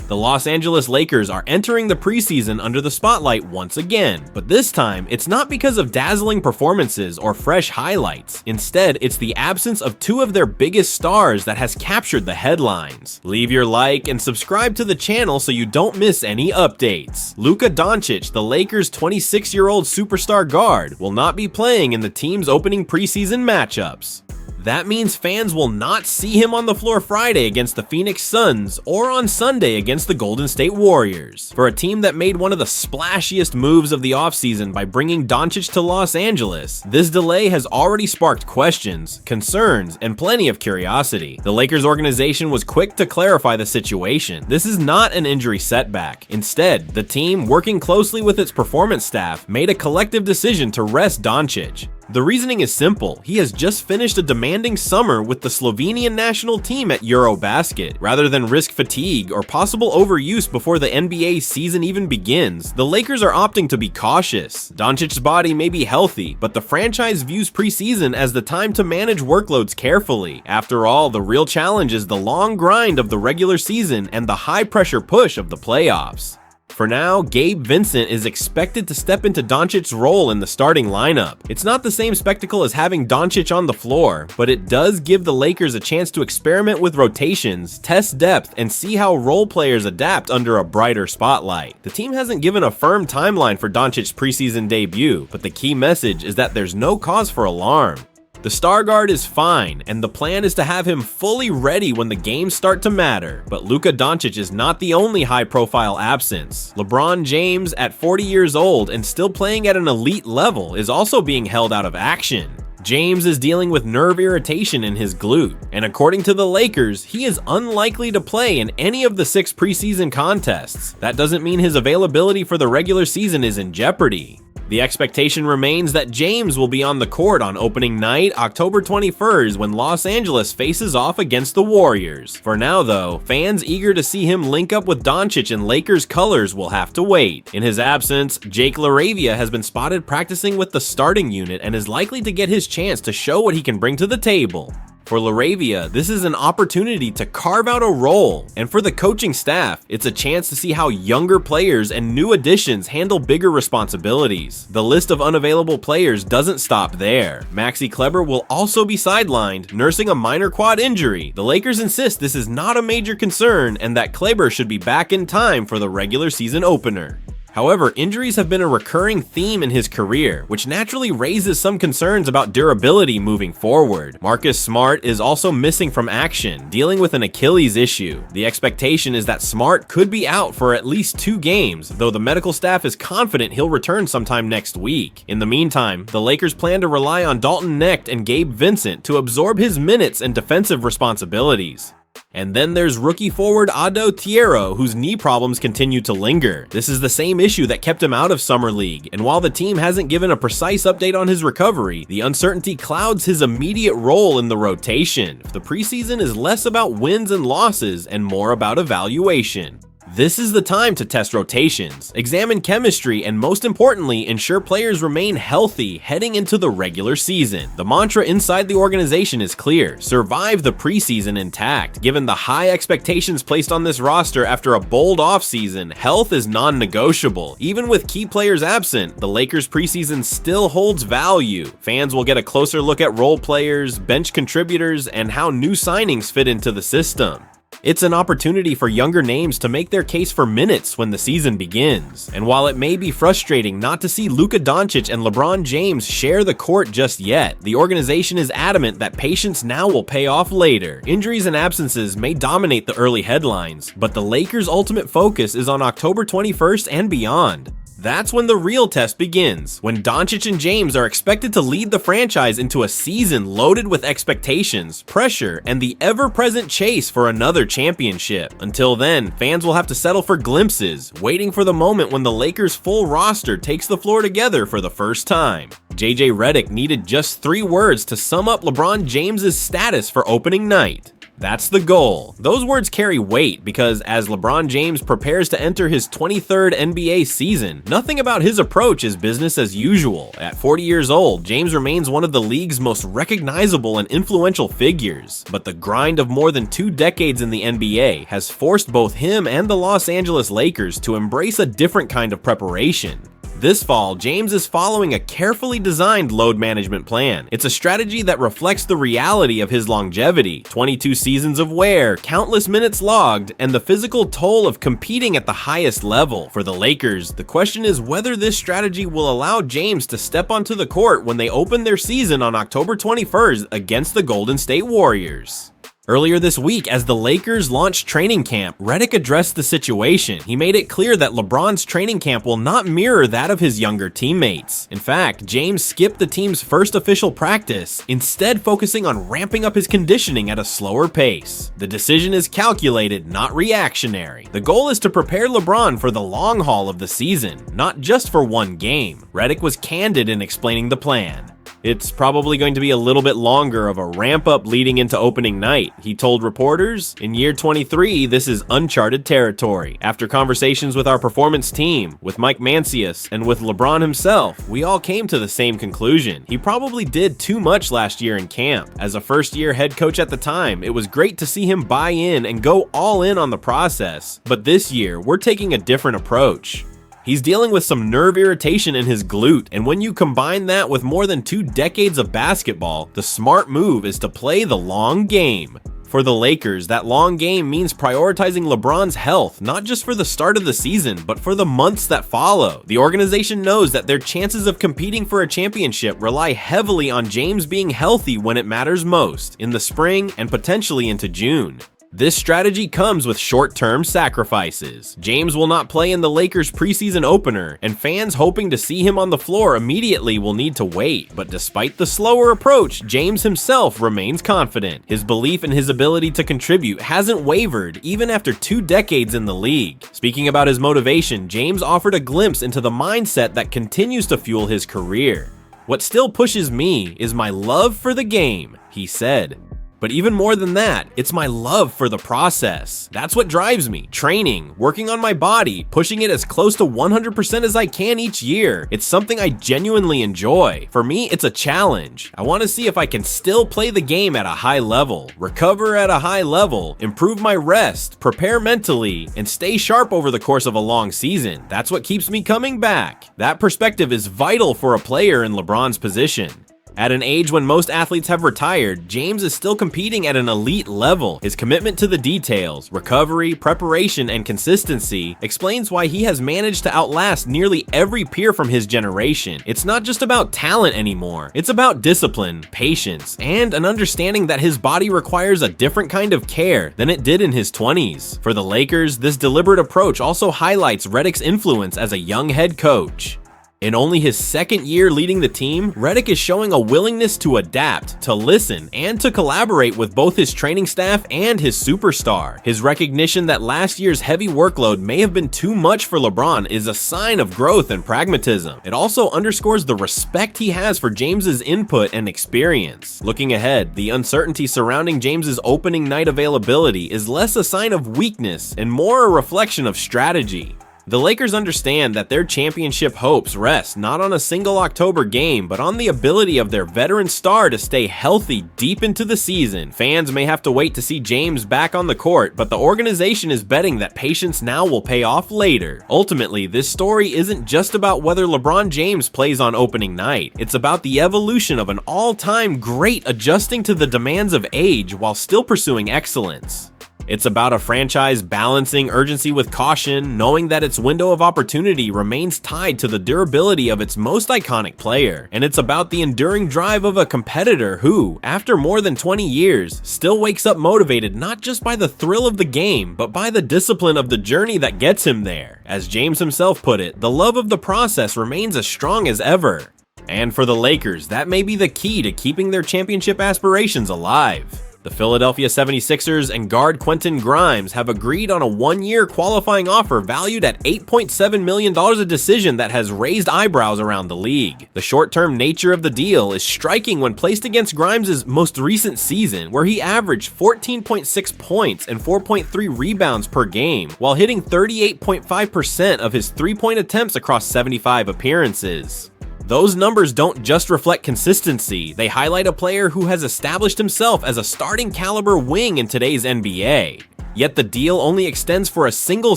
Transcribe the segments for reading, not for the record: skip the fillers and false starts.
The Los Angeles Lakers are entering the preseason under the spotlight once again, but this time it's not because of dazzling performances or fresh highlights. Instead, it's the absence of two of their biggest stars that has captured the headlines. Leave your like and subscribe to the channel so you don't miss any updates. Luka Doncic, the Lakers' 26-year-old superstar guard, will not be playing in the team's opening preseason matchups. That means fans will not see him on the floor Friday against the Phoenix Suns or on Sunday against the Golden State Warriors. For a team that made one of the splashiest moves of the offseason by bringing Doncic to Los Angeles, this delay has already sparked questions, concerns, and plenty of curiosity. The Lakers organization was quick to clarify the situation. This is not an injury setback. Instead, the team, working closely with its performance staff, made a collective decision to rest Doncic. The reasoning is simple. He has just finished a demanding summer with the Slovenian national team at Eurobasket. Rather than risk fatigue or possible overuse before the NBA season even begins, the Lakers are opting to be cautious. Doncic's body may be healthy, but the franchise views preseason as the time to manage workloads carefully. After all, the real challenge is the long grind of the regular season and the high-pressure push of the playoffs. For now, Gabe Vincent is expected to step into Doncic's role in the starting lineup. It's not the same spectacle as having Doncic on the floor, but it does give the Lakers a chance to experiment with rotations, test depth, and see how role players adapt under a brighter spotlight. The team hasn't given a firm timeline for Doncic's preseason debut, but the key message is that there's no cause for alarm. The star guard is fine, and the plan is to have him fully ready when the games start to matter. But Luka Doncic is not the only high-profile absence. LeBron James, at 40 years old and still playing at an elite level, is also being held out of action. James is dealing with nerve irritation in his glute, and according to the Lakers, he is unlikely to play in any of the 6 preseason contests. That doesn't mean his availability for the regular season is in jeopardy. The expectation remains that James will be on the court on opening night, October 21st, when Los Angeles faces off against the Warriors. For now, though, fans eager to see him link up with Doncic in Lakers colors will have to wait. In his absence, Jake LaRavia has been spotted practicing with the starting unit and is likely to get his chance to show what he can bring to the table. For LaRavia, this is an opportunity to carve out a role, and for the coaching staff, it's a chance to see how younger players and new additions handle bigger responsibilities. The list of unavailable players doesn't stop there. Maxi Kleber will also be sidelined, nursing a minor quad injury. The Lakers insist this is not a major concern and that Kleber should be back in time for the regular season opener. However, injuries have been a recurring theme in his career, which naturally raises some concerns about durability moving forward. Marcus Smart is also missing from action, dealing with an Achilles issue. The expectation is that Smart could be out for at least 2 games, though the medical staff is confident he'll return sometime next week. In the meantime, the Lakers plan to rely on Dalton Knecht and Gabe Vincent to absorb his minutes and defensive responsibilities. And then there's rookie forward Ado Thiero, whose knee problems continue to linger. This is the same issue that kept him out of Summer League, and while the team hasn't given a precise update on his recovery, the uncertainty clouds his immediate role in the rotation. The preseason is less about wins and losses and more about evaluation. This is the time to test rotations, examine chemistry, and most importantly, ensure players remain healthy heading into the regular season. The mantra inside the organization is clear: survive the preseason intact. Given the high expectations placed on this roster after a bold offseason, health is non-negotiable. Even with key players absent, the Lakers preseason still holds value. Fans will get a closer look at role players, bench contributors, and how new signings fit into the system. It's an opportunity for younger names to make their case for minutes when the season begins. And while it may be frustrating not to see Luka Doncic and LeBron James share the court just yet, the organization is adamant that patience now will pay off later. Injuries and absences may dominate the early headlines, but the Lakers' ultimate focus is on October 21st and beyond. That's when the real test begins, when Doncic and James are expected to lead the franchise into a season loaded with expectations, pressure, and the ever-present chase for another championship. Until then, fans will have to settle for glimpses, waiting for the moment when the Lakers' full roster takes the floor together for the first time. JJ Redick needed just 3 words to sum up LeBron James' status for opening night: That's the goal. Those words carry weight because as LeBron James prepares to enter his 23rd NBA season, nothing about his approach is business as usual. At 40 years old, James remains one of the league's most recognizable and influential figures, but the grind of more than 2 decades in the NBA has forced both him and the Los Angeles Lakers to embrace a different kind of preparation. This fall, James is following a carefully designed load management plan. It's a strategy that reflects the reality of his longevity, 22 seasons of wear, countless minutes logged, and the physical toll of competing at the highest level. For the Lakers, the question is whether this strategy will allow James to step onto the court when they open their season on October 21st against the Golden State Warriors. Earlier this week, as the Lakers launched training camp, Redick addressed the situation. He made it clear that LeBron's training camp will not mirror that of his younger teammates. In fact, James skipped the team's first official practice, instead focusing on ramping up his conditioning at a slower pace. The decision is calculated, not reactionary. The goal is to prepare LeBron for the long haul of the season, not just for one game. Redick was candid in explaining the plan. It's probably going to be a little bit longer of a ramp up leading into opening night, he told reporters. In year 23, this is uncharted territory. After conversations with our performance team, with Mike Mancius, and with LeBron himself, we all came to the same conclusion. He probably did too much last year in camp. As a first-year head coach at the time, it was great to see him buy in and go all in on the process. But this year, we're taking a different approach. He's dealing with some nerve irritation in his glute, and when you combine that with more than 2 decades of basketball, the smart move is to play the long game. For the Lakers, that long game means prioritizing LeBron's health, not just for the start of the season, but for the months that follow. The organization knows that their chances of competing for a championship rely heavily on James being healthy when it matters most, in the spring and potentially into June. This strategy comes with short-term sacrifices. James will not play in the Lakers' preseason opener, and fans hoping to see him on the floor immediately will need to wait. But despite the slower approach, James himself remains confident. His belief in his ability to contribute hasn't wavered, even after 2 decades in the league. Speaking about his motivation, James offered a glimpse into the mindset that continues to fuel his career. "What still pushes me is my love for the game," he said. But even more than that, it's my love for the process. That's what drives me. Training, working on my body, pushing it as close to 100% as I can each year. It's something I genuinely enjoy. For me, it's a challenge. I want to see if I can still play the game at a high level, recover at a high level, improve my rest, prepare mentally, and stay sharp over the course of a long season. That's what keeps me coming back. That perspective is vital for a player in LeBron's position. At an age when most athletes have retired, James is still competing at an elite level. His commitment to the details, recovery, preparation, and consistency explains why he has managed to outlast nearly every peer from his generation. It's not just about talent anymore. It's about discipline, patience, and an understanding that his body requires a different kind of care than it did in his 20s. For the Lakers, this deliberate approach also highlights Redick's influence as a young head coach. In only his second year leading the team, Redick is showing a willingness to adapt, to listen, and to collaborate with both his training staff and his superstar. His recognition that last year's heavy workload may have been too much for LeBron is a sign of growth and pragmatism. It also underscores the respect he has for James's input and experience. Looking ahead, the uncertainty surrounding James's opening night availability is less a sign of weakness and more a reflection of strategy. The Lakers understand that their championship hopes rest not on a single October game, but on the ability of their veteran star to stay healthy deep into the season. Fans may have to wait to see James back on the court, but the organization is betting that patience now will pay off later. Ultimately, this story isn't just about whether LeBron James plays on opening night. It's about the evolution of an all-time great adjusting to the demands of age while still pursuing excellence. It's about a franchise balancing urgency with caution, knowing that its window of opportunity remains tied to the durability of its most iconic player. And it's about the enduring drive of a competitor who, after more than 20 years, still wakes up motivated not just by the thrill of the game, but by the discipline of the journey that gets him there. As James himself put it, the love of the process remains as strong as ever. And for the Lakers, that may be the key to keeping their championship aspirations alive. The Philadelphia 76ers and guard Quentin Grimes have agreed on a one-year qualifying offer valued at $8.7 million, a decision that has raised eyebrows around the league. The short-term nature of the deal is striking when placed against Grimes' most recent season, where he averaged 14.6 points and 4.3 rebounds per game, while hitting 38.5% of his three-point attempts across 75 appearances. Those numbers don't just reflect consistency, they highlight a player who has established himself as a starting caliber wing in today's NBA. Yet the deal only extends for a single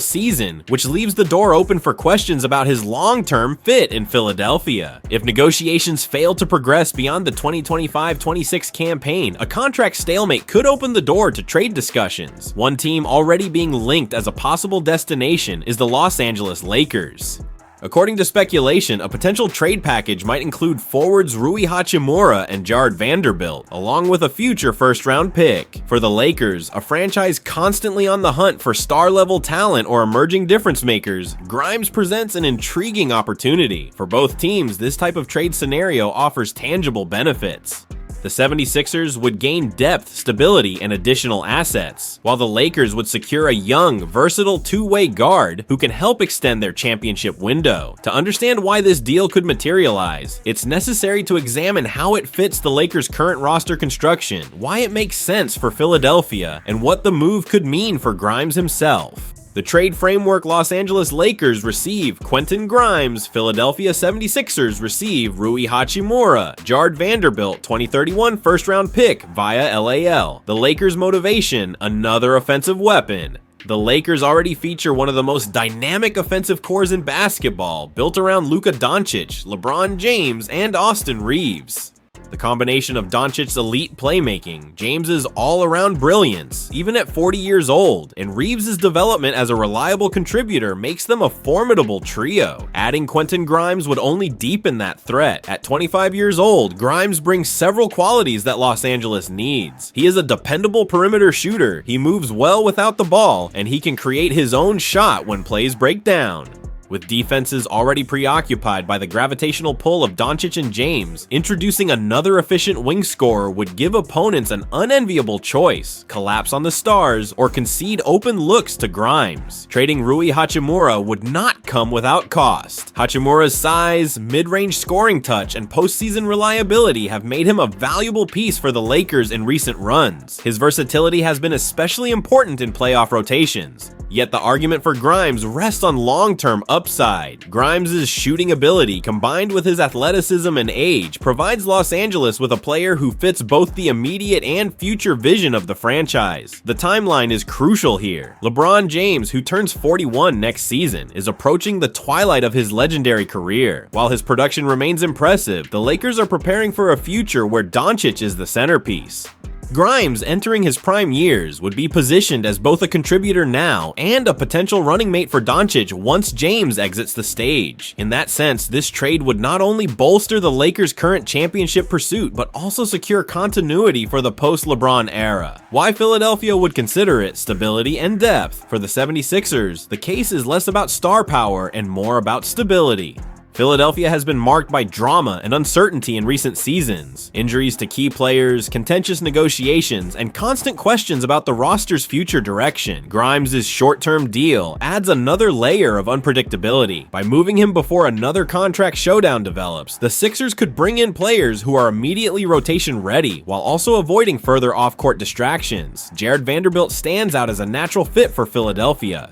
season, which leaves the door open for questions about his long-term fit in Philadelphia. If negotiations fail to progress beyond the 2025-26 campaign, a contract stalemate could open the door to trade discussions. One team already being linked as a possible destination is the Los Angeles Lakers. According to speculation, a potential trade package might include forwards Rui Hachimura and Jared Vanderbilt, along with a future first-round pick. For the Lakers, a franchise constantly on the hunt for star-level talent or emerging difference-makers, Grimes presents an intriguing opportunity. For both teams, this type of trade scenario offers tangible benefits. The 76ers would gain depth, stability, and additional assets, while the Lakers would secure a young, versatile two-way guard who can help extend their championship window. To understand why this deal could materialize, it's necessary to examine how it fits the Lakers' current roster construction, why it makes sense for Philadelphia, and what the move could mean for Grimes himself. The trade framework: Los Angeles Lakers receive Quentin Grimes, Philadelphia 76ers receive Rui Hachimura, Jared Vanderbilt 2031 first-round pick via LAL. The Lakers' motivation: another offensive weapon. The Lakers already feature one of the most dynamic offensive cores in basketball, built around Luka Doncic, LeBron James, and Austin Reeves. The combination of Doncic's elite playmaking, James's all-around brilliance, even at 40 years old, and Reeves' development as a reliable contributor makes them a formidable trio. Adding Quentin Grimes would only deepen that threat. At 25 years old, Grimes brings several qualities that Los Angeles needs. He is a dependable perimeter shooter, he moves well without the ball, and he can create his own shot when plays break down. With defenses already preoccupied by the gravitational pull of Doncic and James, introducing another efficient wing scorer would give opponents an unenviable choice: collapse on the stars or concede open looks to Grimes. Trading Rui Hachimura would not come without cost. Hachimura's size, mid-range scoring touch, and postseason reliability have made him a valuable piece for the Lakers in recent runs. His versatility has been especially important in playoff rotations. Yet the argument for Grimes rests on long-term upside. Grimes' shooting ability, combined with his athleticism and age, provides Los Angeles with a player who fits both the immediate and future vision of the franchise. The timeline is crucial here. LeBron James, who turns 41 next season, is approaching the twilight of his legendary career. While his production remains impressive, the Lakers are preparing for a future where Doncic is the centerpiece. Grimes, entering his prime years, would be positioned as both a contributor now and a potential running mate for Doncic once James exits the stage. In that sense, this trade would not only bolster the Lakers' current championship pursuit, but also secure continuity for the post-LeBron era. Why Philadelphia would consider it: stability and depth. For the 76ers, the case is less about star power and more about stability. Philadelphia has been marked by drama and uncertainty in recent seasons. Injuries to key players, contentious negotiations, and constant questions about the roster's future direction. Grimes' short-term deal adds another layer of unpredictability. By moving him before another contract showdown develops, the Sixers could bring in players who are immediately rotation ready, while also avoiding further off-court distractions. Jared Vanderbilt stands out as a natural fit for Philadelphia.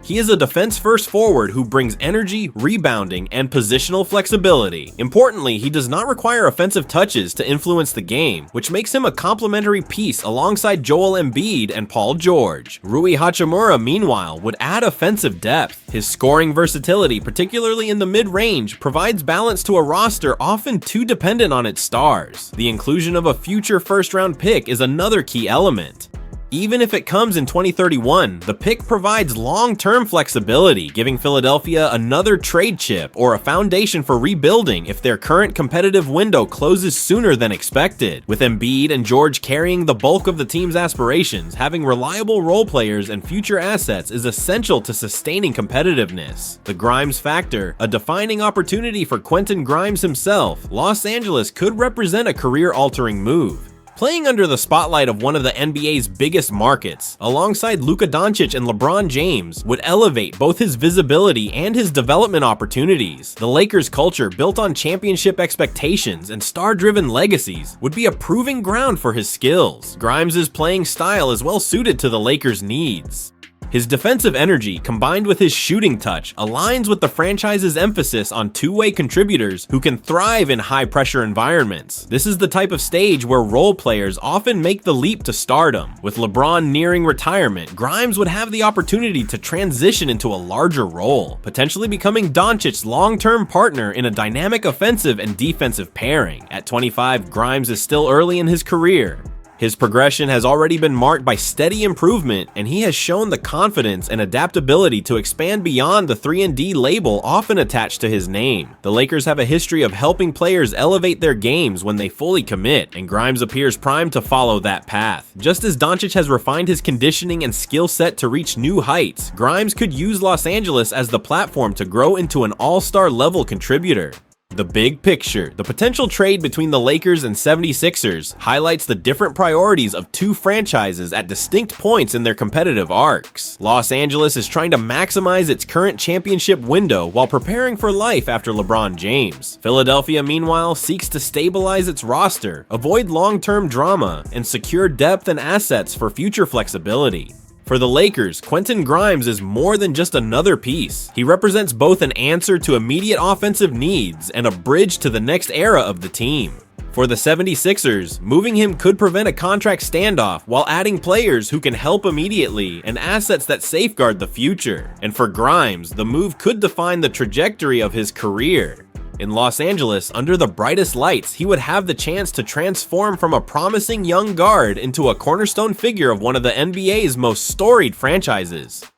He is a defense-first forward who brings energy, rebounding, and positional flexibility. Importantly, he does not require offensive touches to influence the game, which makes him a complementary piece alongside Joel Embiid and Paul George. Rui Hachimura, meanwhile, would add offensive depth. His scoring versatility, particularly in the mid-range, provides balance to a roster often too dependent on its stars. The inclusion of a future first-round pick is another key element. Even if it comes in 2031, the pick provides long-term flexibility, giving Philadelphia another trade chip or a foundation for rebuilding if their current competitive window closes sooner than expected. With Embiid and George carrying the bulk of the team's aspirations, having reliable role players and future assets is essential to sustaining competitiveness. The Grimes factor, a defining opportunity for Quentin Grimes himself, Los Angeles could represent a career-altering move. Playing under the spotlight of one of the NBA's biggest markets, alongside Luka Doncic and LeBron James, would elevate both his visibility and his development opportunities. The Lakers' culture, built on championship expectations and star-driven legacies, would be a proving ground for his skills. Grimes' playing style is well suited to the Lakers' needs. His defensive energy, combined with his shooting touch, aligns with the franchise's emphasis on two-way contributors who can thrive in high-pressure environments. This is the type of stage where role players often make the leap to stardom. With LeBron nearing retirement, Grimes would have the opportunity to transition into a larger role, potentially becoming Doncic's long-term partner in a dynamic offensive and defensive pairing. At 25, Grimes is still early in his career. His progression has already been marked by steady improvement, and he has shown the confidence and adaptability to expand beyond the 3-and-D label often attached to his name. The Lakers have a history of helping players elevate their games when they fully commit, and Grimes appears primed to follow that path. Just as Doncic has refined his conditioning and skill set to reach new heights, Grimes could use Los Angeles as the platform to grow into an all-star level contributor. The big picture. The potential trade between the Lakers and 76ers highlights the different priorities of two franchises at distinct points in their competitive arcs. Los Angeles is trying to maximize its current championship window while preparing for life after LeBron James. Philadelphia, meanwhile, seeks to stabilize its roster, avoid long-term drama, and secure depth and assets for future flexibility. For the Lakers, Quentin Grimes is more than just another piece. He represents both an answer to immediate offensive needs and a bridge to the next era of the team. For the 76ers, moving him could prevent a contract standoff while adding players who can help immediately and assets that safeguard the future. And for Grimes, the move could define the trajectory of his career. In Los Angeles, under the brightest lights, he would have the chance to transform from a promising young guard into a cornerstone figure of one of the NBA's most storied franchises.